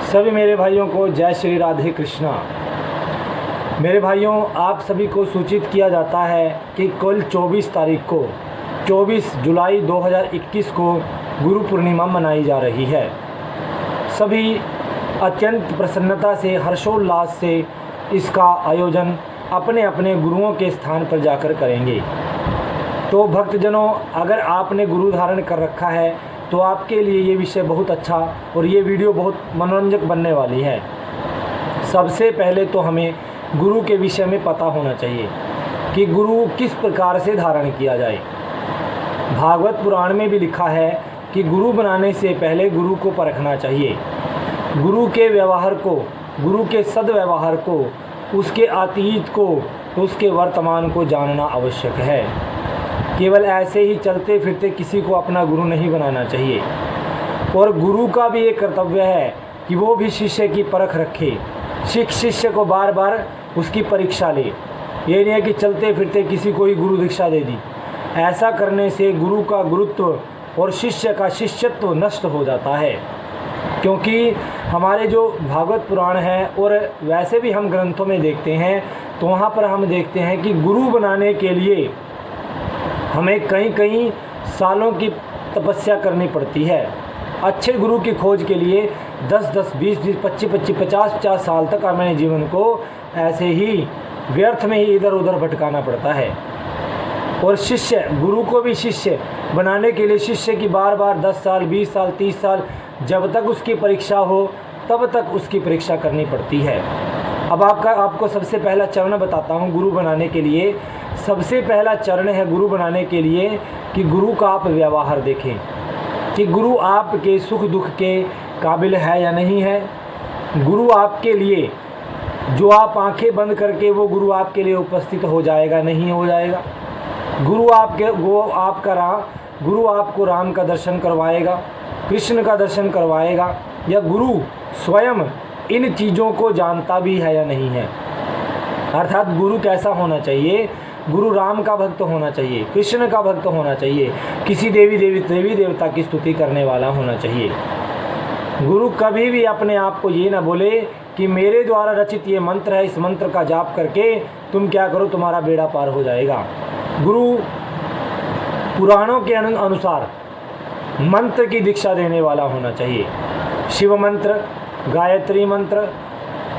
सभी मेरे भाइयों को जय श्री राधे कृष्णा। मेरे भाइयों, आप सभी को सूचित किया जाता है कि कल 24 तारीख को 24 जुलाई 2021 को गुरु पूर्णिमा मनाई जा रही है। सभी अत्यंत प्रसन्नता से, हर्षोल्लास से इसका आयोजन अपने अपने गुरुओं के स्थान पर जाकर करेंगे। तो भक्तजनों, अगर आपने गुरु धारण कर रखा है तो आपके लिए ये विषय बहुत अच्छा और ये वीडियो बहुत मनोरंजक बनने वाली है। सबसे पहले तो हमें गुरु के विषय में पता होना चाहिए कि गुरु किस प्रकार से धारण किया जाए। भागवत पुराण में भी लिखा है कि गुरु बनाने से पहले गुरु को परखना चाहिए। गुरु के व्यवहार को, गुरु के सद्व्यवहार को, उसके अतीत को, उसके वर्तमान को जानना आवश्यक है। केवल ऐसे ही चलते फिरते किसी को अपना गुरु नहीं बनाना चाहिए। और गुरु का भी एक कर्तव्य है कि वो भी शिष्य की परख रखे, शिष्य को बार बार उसकी परीक्षा ले। ये नहीं है कि चलते फिरते किसी को ही गुरु दीक्षा दे दी। ऐसा करने से गुरु का गुरुत्व और शिष्य का शिष्यत्व नष्ट हो जाता है। क्योंकि हमारे जो भागवत पुराण है और वैसे भी हम ग्रंथों में देखते हैं तो वहाँ पर हम देखते हैं कि गुरु बनाने के लिए हमें कई सालों की तपस्या करनी पड़ती है। अच्छे गुरु की खोज के लिए 10-10, 20-20, 25-25, 50-50 साल तक हमें जीवन को ऐसे ही व्यर्थ में ही इधर उधर भटकाना पड़ता है। और शिष्य, गुरु को भी शिष्य बनाने के लिए शिष्य की बार बार 10 साल, 20 साल, 30 साल, जब तक उसकी परीक्षा हो तब तक उसकी परीक्षा करनी पड़ती है। अब आपको सबसे पहला चरण बताता हूँ गुरु बनाने के लिए। सबसे पहला चरण है गुरु बनाने के लिए कि गुरु का आप व्यवहार देखें कि गुरु आपके सुख दुख के काबिल है या नहीं है। गुरु आपके लिए, जो आप आंखें बंद करके वो गुरु आपके लिए उपस्थित हो जाएगा, नहीं हो जाएगा। गुरु आपको राम का दर्शन करवाएगा, कृष्ण का दर्शन करवाएगा, या गुरु स्वयं इन चीज़ों को जानता भी है या नहीं है। अर्थात गुरु कैसा होना चाहिए? गुरु राम का भक्त होना चाहिए, कृष्ण का भक्त होना चाहिए, किसी देवी देवता की स्तुति करने वाला होना चाहिए। गुरु कभी भी अपने आप को ये ना बोले कि मेरे द्वारा रचित ये मंत्र है, इस मंत्र का जाप करके तुम क्या करो, तुम्हारा बेड़ा पार हो जाएगा। गुरु पुराणों के अनुसार मंत्र की दीक्षा देने वाला होना चाहिए। शिव मंत्र, गायत्री मंत्र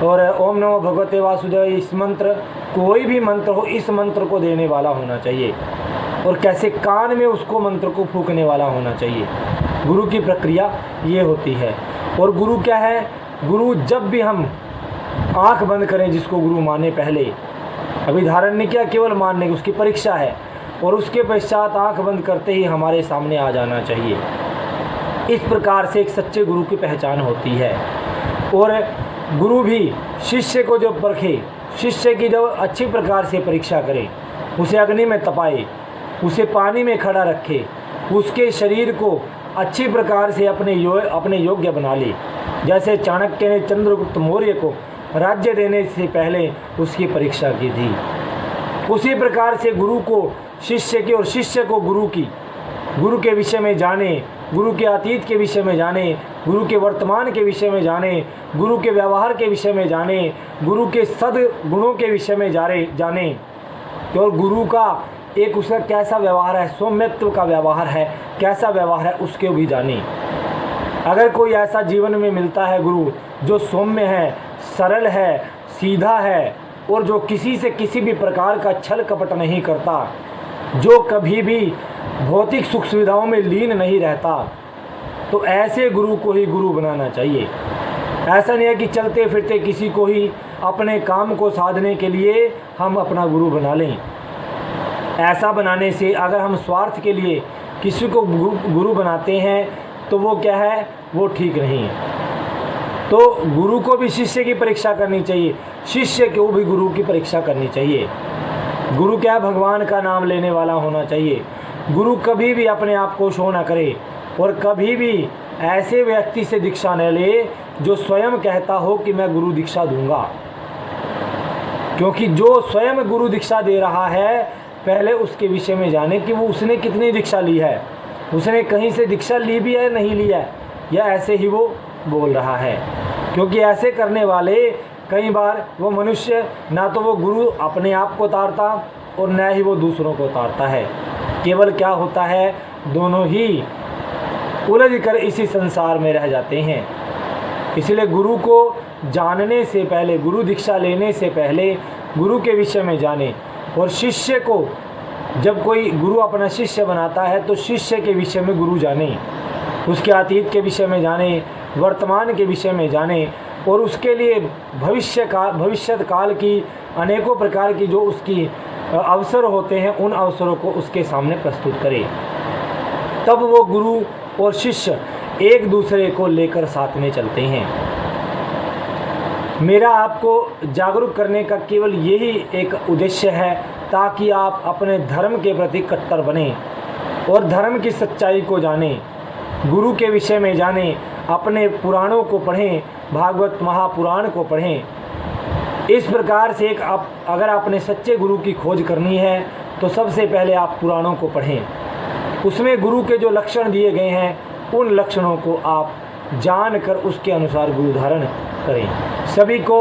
और ओम नमो भगवते वासुदेव, इस मंत्र, कोई भी मंत्र हो, इस मंत्र को देने वाला होना चाहिए। और कैसे कान में उसको मंत्र को फूकने वाला होना चाहिए। गुरु की प्रक्रिया ये होती है। और गुरु क्या है? गुरु जब भी हम आंख बंद करें, जिसको गुरु माने, पहले अभी धारण नहीं किया, केवल मानने की उसकी परीक्षा है, और उसके पश्चात आंख बंद करते ही हमारे सामने आ जाना चाहिए। इस प्रकार से एक सच्चे गुरु की पहचान होती है। और गुरु भी शिष्य को जो परखे, शिष्य की जब अच्छी प्रकार से परीक्षा करे, उसे अग्नि में तपाए, उसे पानी में खड़ा रखे, उसके शरीर को अच्छी प्रकार से अपने योग्य बना ले। जैसे चाणक्य ने चंद्रगुप्त मौर्य को राज्य देने से पहले उसकी परीक्षा की थी, उसी प्रकार से गुरु को शिष्य की और शिष्य को गुरु के विषय में जाने, गुरु के अतीत के विषय में जाने, गुरु के वर्तमान के विषय में जाने, गुरु के व्यवहार के विषय में जाने, गुरु के सद्गुणों के विषय में जाने। और गुरु का एक उसका कैसा व्यवहार है, सौम्यत्व का व्यवहार है, कैसा व्यवहार है, उसके भी जाने। अगर कोई ऐसा जीवन में मिलता है गुरु जो सौम्य है, सरल है, सीधा है, और जो किसी से किसी भी प्रकार का छल कपट नहीं करता, जो कभी भी भौतिक सुख सुविधाओं में लीन नहीं रहता, तो ऐसे गुरु को ही गुरु बनाना चाहिए। ऐसा नहीं है कि चलते फिरते किसी को ही अपने काम को साधने के लिए हम अपना गुरु बना लें। ऐसा बनाने से अगर हम स्वार्थ के लिए किसी को गुरु बनाते हैं तो वो क्या है, वो ठीक नहीं है। तो गुरु को भी शिष्य की परीक्षा करनी चाहिए, शिष्य को भी गुरु की परीक्षा करनी चाहिए। गुरु क्या है? भगवान का नाम लेने वाला होना चाहिए। गुरु कभी भी अपने आप को शो न करे, और कभी भी ऐसे व्यक्ति से दीक्षा न ले जो स्वयं कहता हो कि मैं गुरु दीक्षा दूंगा। क्योंकि जो स्वयं गुरु दीक्षा दे रहा है, पहले उसके विषय में जाने कि वो उसने कितनी दीक्षा ली है, उसने कहीं से दीक्षा ली भी है, नहीं ली है, या ऐसे ही वो बोल रहा है। क्योंकि ऐसे करने वाले कई बार वो मनुष्य ना तो वो गुरु अपने आप को उतारता और न ही वो दूसरों को उतारता है। केवल क्या होता है, दोनों ही उलझ कर इसी संसार में रह जाते हैं। इसलिए गुरु को जानने से पहले, गुरु दीक्षा लेने से पहले गुरु के विषय में जाने। और शिष्य को, जब कोई गुरु अपना शिष्य बनाता है तो शिष्य के विषय में गुरु जाने, उसके अतीत के विषय में जाने, वर्तमान के विषय में जाने और उसके लिए भविष्यत काल की अनेकों प्रकार की जो उसकी अवसर होते हैं उन अवसरों को उसके सामने प्रस्तुत करे। तब वो गुरु और शिष्य एक दूसरे को लेकर साथ में चलते हैं। मेरा आपको जागरूक करने का केवल यही एक उद्देश्य है ताकि आप अपने धर्म के प्रति कट्टर बने और धर्म की सच्चाई को जानें, गुरु के विषय में जानें, अपने पुराणों को पढ़ें, भागवत महापुराण को पढ़ें। इस प्रकार से अगर आपने सच्चे गुरु की खोज करनी है तो सबसे पहले आप पुराणों को पढ़ें। उसमें गुरु के जो लक्षण दिए गए हैं उन लक्षणों को आप जानकर उसके अनुसार गुरु धारण करें। सभी को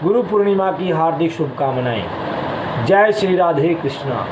गुरु पूर्णिमा की हार्दिक शुभकामनाएं। जय श्री राधे कृष्णा।